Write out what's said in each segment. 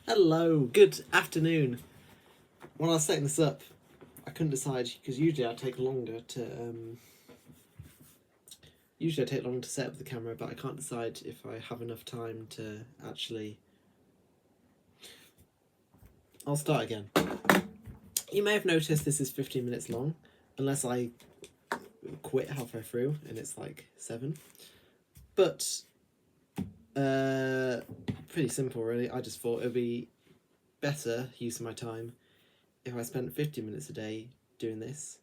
Hello, good afternoon. When I was setting this up, I couldn't decide because usually I take longer to set up the camera, but I can't decide if I have enough time to actually. I'll start again. You may have noticed this is 15 minutes long, unless I quit halfway through and it's like 7. But pretty simple really. I just thought it would be better use of my time if I spent 50 minutes a day doing this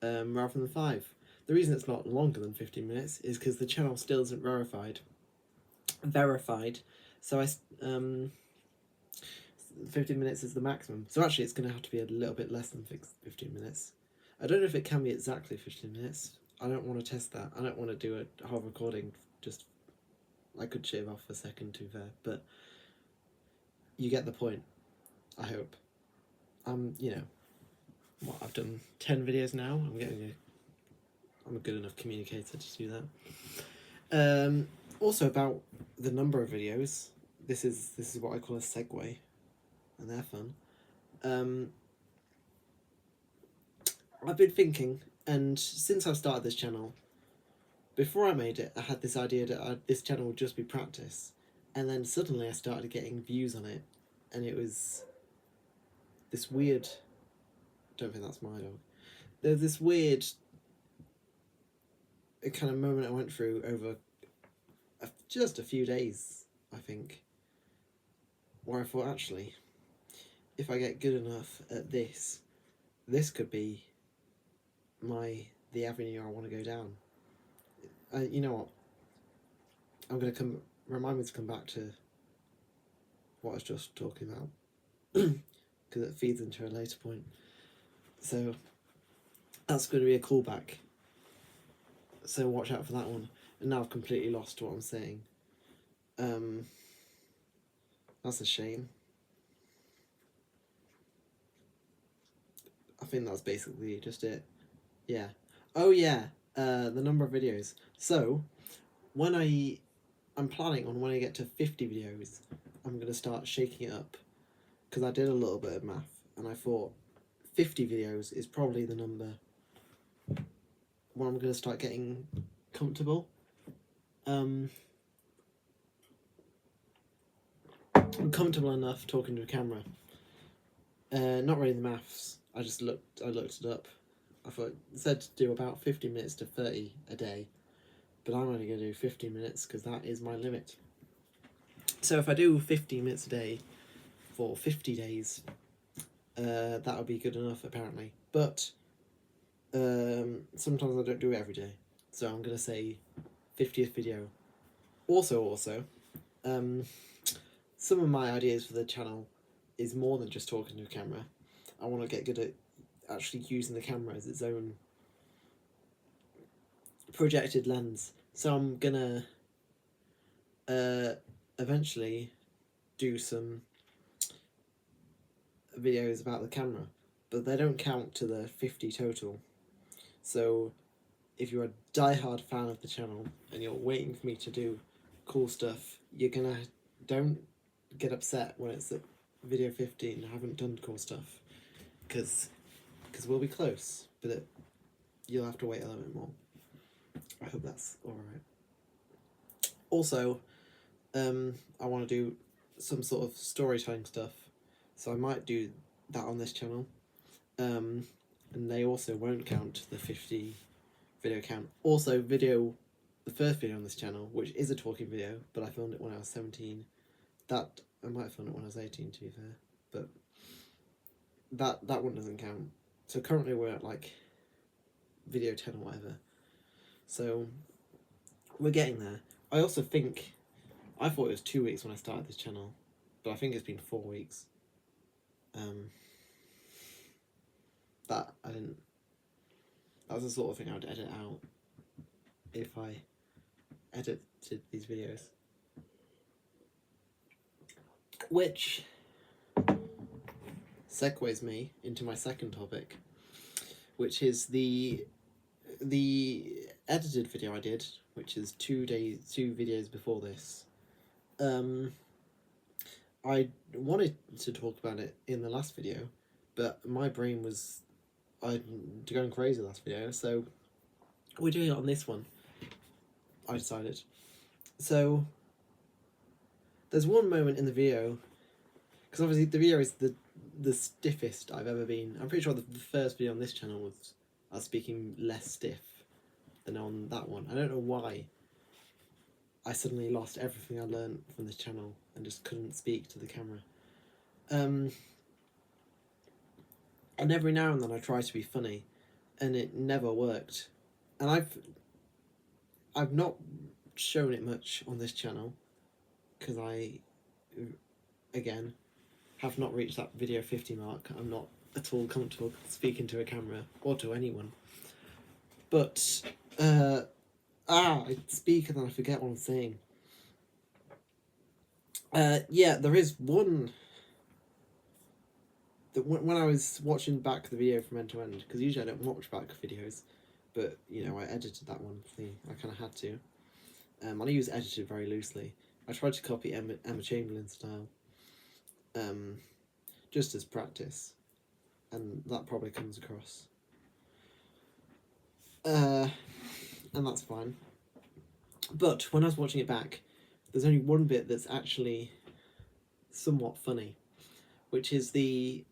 rather than 5. The reason it's not longer than 15 minutes is because the channel still isn't verified. So 15 minutes is the maximum. So actually it's going to have to be a little bit less than 15 minutes. I don't know if it can be exactly 15 minutes. I don't want to test that. I don't want to do a whole recording. Just, I could shave off a second to be fair, but you get the point, I hope. I've done 10 videos now. I'm a good enough communicator to do that. Also about the number of videos, this is what I call a segue, and they're fun. I've been thinking, and since I've started this channel, before I made it, I had this idea that this channel would just be practice, and then suddenly I started getting views on it, and it was this weird. Don't think that's my dog. There's this weird kind of moment I went through over just a few days, I think, where I thought, actually, if I get good enough at this could be the avenue I want to go down. You know what? I'm going to remind me to come back to what I was just talking about, because it feeds into a later point. So that's going to be a callback. So watch out for that one. And now I've completely lost what I'm saying. That's a shame. I think that's basically just it. Yeah. Oh yeah. The number of videos. So when I'm planning on when I get to 50 videos, I'm going to start shaking it up, because I did a little bit of math and I thought 50 videos is probably the number when I'm going to start getting comfortable. I'm comfortable enough talking to a camera. Not really the maths. I looked it up. I thought it said to do about 50 minutes to 30 a day, but I'm only going to do 50 minutes because that is my limit. So if I do 50 minutes a day for 50 days, that would be good enough apparently. But sometimes I don't do it every day, so I'm going to say 50th video. Also, some of my ideas for the channel is more than just talking to a camera. I want to get good at actually using the camera as its own projected lens. So I'm gonna eventually do some videos about the camera, but they don't count to the 50 total. So if you're a die-hard fan of the channel and you're waiting for me to do cool stuff, don't get upset when it's at video 15 and I haven't done cool stuff, because we'll be close, but you'll have to wait a little bit more. I hope that's alright. Also, I want to do some sort of storytelling stuff, so I might do that on this channel, and they also won't count the 50 video count. Also, the first video on this channel, which is a talking video, but I filmed it when I was 17, I might have filmed it when I was 18 to be fair, but that one doesn't count. So currently we're at like video 10 or whatever, so we're getting there. I also think, I thought it was 2 weeks when I started this channel, but I think it's been 4 weeks. That's the sort of thing I would edit out if I edited these videos. Which segues me into my second topic, which is the edited video I did, which is 2 videos before this. I wanted to talk about it in the last video, but my brain was going crazy last video, so we're doing it on this one, I decided. So, there's one moment in the video, because obviously the video is the stiffest I've ever been. I'm pretty sure the first video on this channel was us speaking less stiff than on that one. I don't know why I suddenly lost everything I learned from this channel and just couldn't speak to the camera. And every now and then I try to be funny, and it never worked. And I've not shown it much on this channel, because I, again, have not reached that video 50 mark. I'm not at all comfortable speaking to a camera or to anyone. But, I speak and then I forget what I'm saying. Yeah, there is one... When I was watching back the video from end to end, because usually I don't watch back videos, but, you know, I edited that one, I kind of had to. And I use edited very loosely. I tried to copy Emma Chamberlain's style, just as practice, and that probably comes across. And that's fine. But when I was watching it back, there's only one bit that's actually somewhat funny, which is the...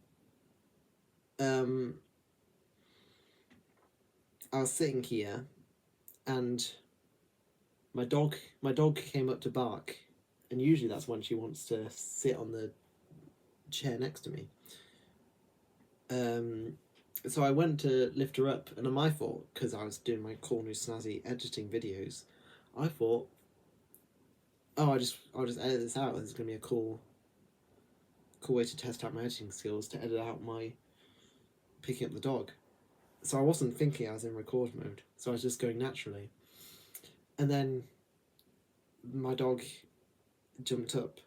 I was sitting here, and my dog came up to bark, and usually that's when she wants to sit on the chair next to me. So I went to lift her up, and on my fault, because I was doing my cool new snazzy editing videos, I thought, oh, I'll just edit this out. There's gonna be a cool way to test out my editing skills, to edit out my picking up the dog. So I wasn't thinking I was in record mode, so I was just going naturally. And then my dog jumped up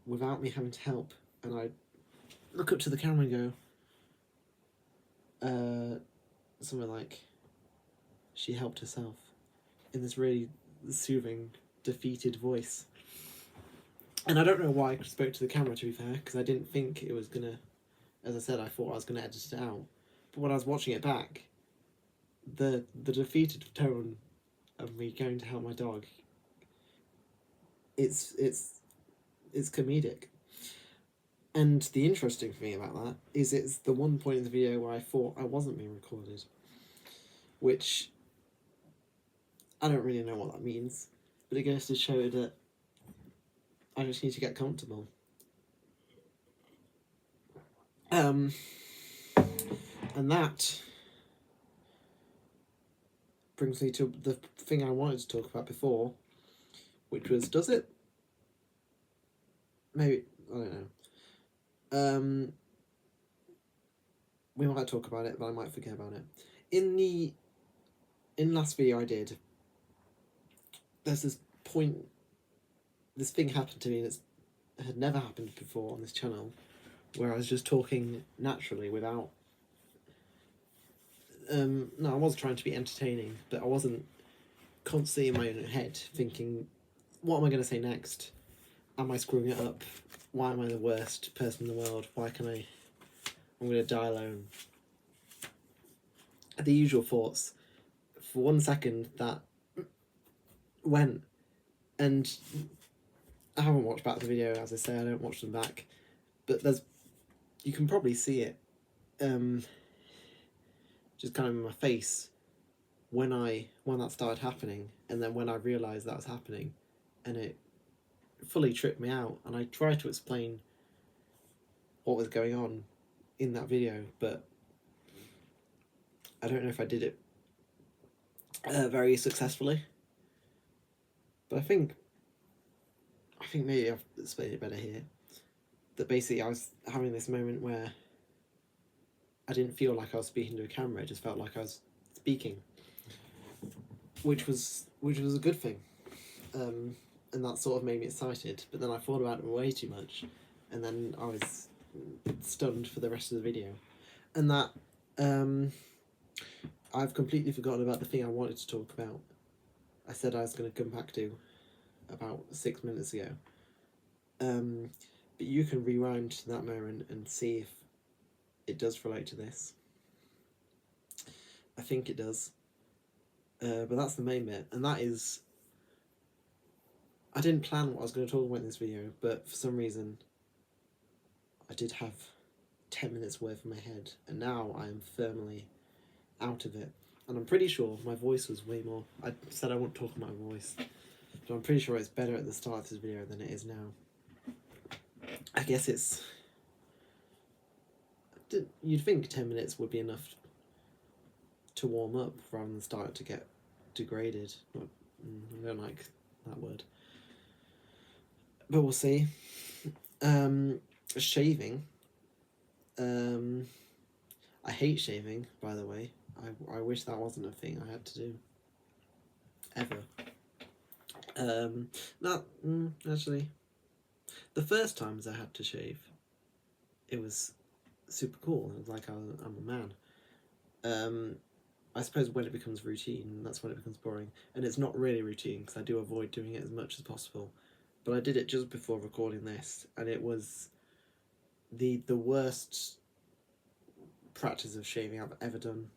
without me having to help, and I look up to the camera and go, something like, she helped herself, in this really soothing, defeated voice. And I don't know why I spoke to the camera, to be fair, because I didn't think it was gonna... As I said, I thought I was gonna edit it out. But when I was watching it back, the defeated tone of me going to help my dog, it's comedic. And the interesting thing about that is it's the one point in the video where I thought I wasn't being recorded, which I don't really know what that means, but it goes to show that I just need to get comfortable. And that brings me to the thing I wanted to talk about before, which was, does it? Maybe, I don't know. We might talk about it, but I might forget about it. In the last video I did, there's this thing happened to me that had never happened before on this channel, where I was just talking naturally without... no, I was trying to be entertaining, but I wasn't constantly in my own head thinking, what am I going to say next? Am I screwing it up? Why am I the worst person in the world? I'm going to die alone. The usual thoughts. For 1 second, that went, and I haven't watched back the video, as I say, I don't watch them back, but you can probably see it, just kind of in my face, when that started happening, and then when I realised that was happening, and it fully tripped me out. And I tried to explain what was going on in that video, but I don't know if I did it very successfully. But I think maybe I've explained it better here. That basically I was having this moment where I didn't feel like I was speaking to a camera, it just felt like I was speaking, which was a good thing, and that sort of made me excited. But then I thought about it way too much, and then I was stunned for the rest of the video, and that I've completely forgotten about the thing I wanted to talk about. I said I was going to come back to about 6 minutes ago. But But you can rewind to that moment and see if it does relate to this. I think it does. But that's the main bit, and that is... I didn't plan what I was going to talk about in this video, but for some reason I did have 10 minutes worth in my head, and now I am firmly out of it. And I'm pretty sure my voice was way more... I said I won't talk about my voice, but I'm pretty sure it's better at the start of this video than it is now. I guess it's... You'd think 10 minutes would be enough to warm up rather than start to get degraded. I don't like that word. But we'll see. Shaving. I hate shaving, by the way. I wish that wasn't a thing I had to do. Ever. Actually, the first times I had to shave, it was super cool. It was like I'm a man. I suppose when it becomes routine, that's when it becomes boring. And it's not really routine, because I do avoid doing it as much as possible. But I did it just before recording this, and it was the worst practice of shaving I've ever done.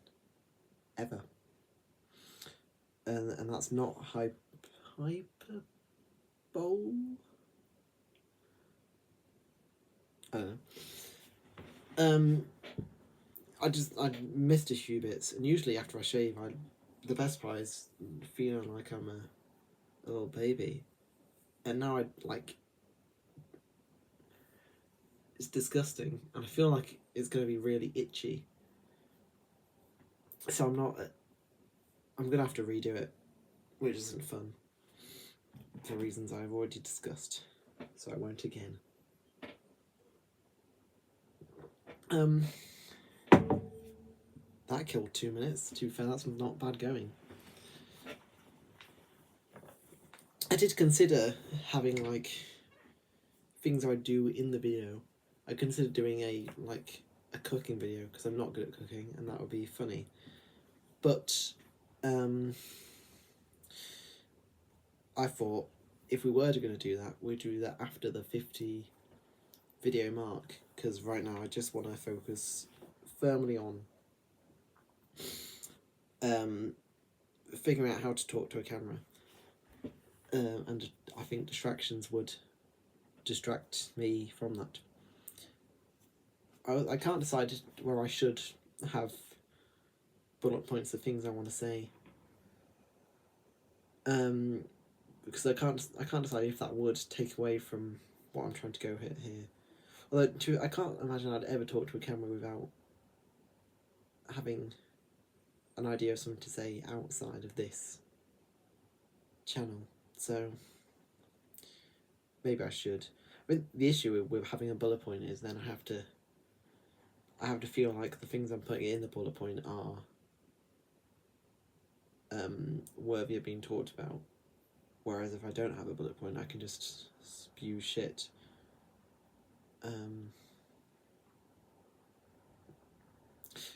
Ever. And that's not hyperbole? I don't know. I missed a few bits, and usually after I shave, the best part is feeling like I'm a little baby. And now it's disgusting, and I feel like it's going to be really itchy. So I'm going to have to redo it, which isn't fun, for reasons I've already discussed, so I won't again. That killed 2 minutes. To be fair, that's not bad going. I did consider having things I would do in the video. I considered doing a cooking video, because I'm not good at cooking, and that would be funny. But I thought if we were going to do that, we'd do that after the 50 video mark, because right now I just want to focus firmly on figuring out how to talk to a camera. And I think distractions would distract me from that. I can't decide where I should have bullet points of things I want to say. Because I can't decide if that would take away from what I'm trying to go here. Although I can't imagine I'd ever talk to a camera without having an idea of something to say outside of this channel. So maybe I should. I mean, the issue with having a bullet point is then I have to feel like the things I'm putting in the bullet point are worthy of being talked about. Whereas if I don't have a bullet point, I can just spew shit.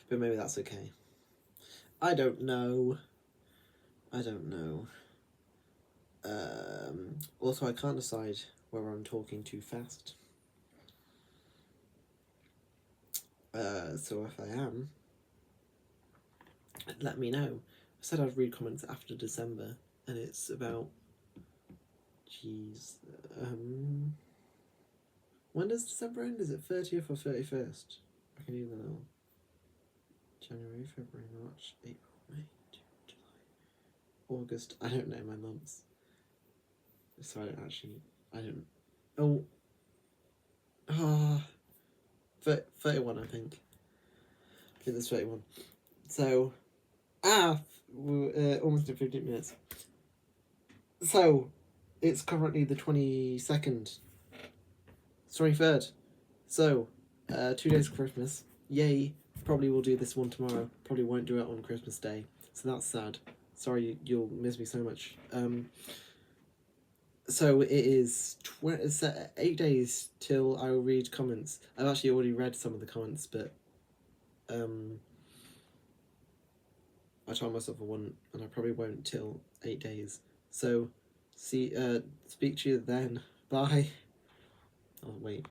But maybe that's okay. I don't know. Also, I can't decide whether I'm talking too fast. So if I am, let me know. I said I'd read comments after December, and it's about... Jeez. When does December end? Is it 30th or 31st? I can even know. January, February, March, April, May, June, July, August. I don't know my months. So I don't... Oh. 31, I think. I think there's 31. So, almost in 15 minutes. So, it's currently the 22nd. 23rd. So, 2 days of Christmas. Yay. Probably will do this one tomorrow. Probably won't do it on Christmas Day. So that's sad. Sorry, you'll miss me so much. So it is 8 days till I will read comments. I've actually already read some of the comments, but I told myself I wouldn't, and I probably won't till 8 days. So speak to you then. Bye. Oh wait.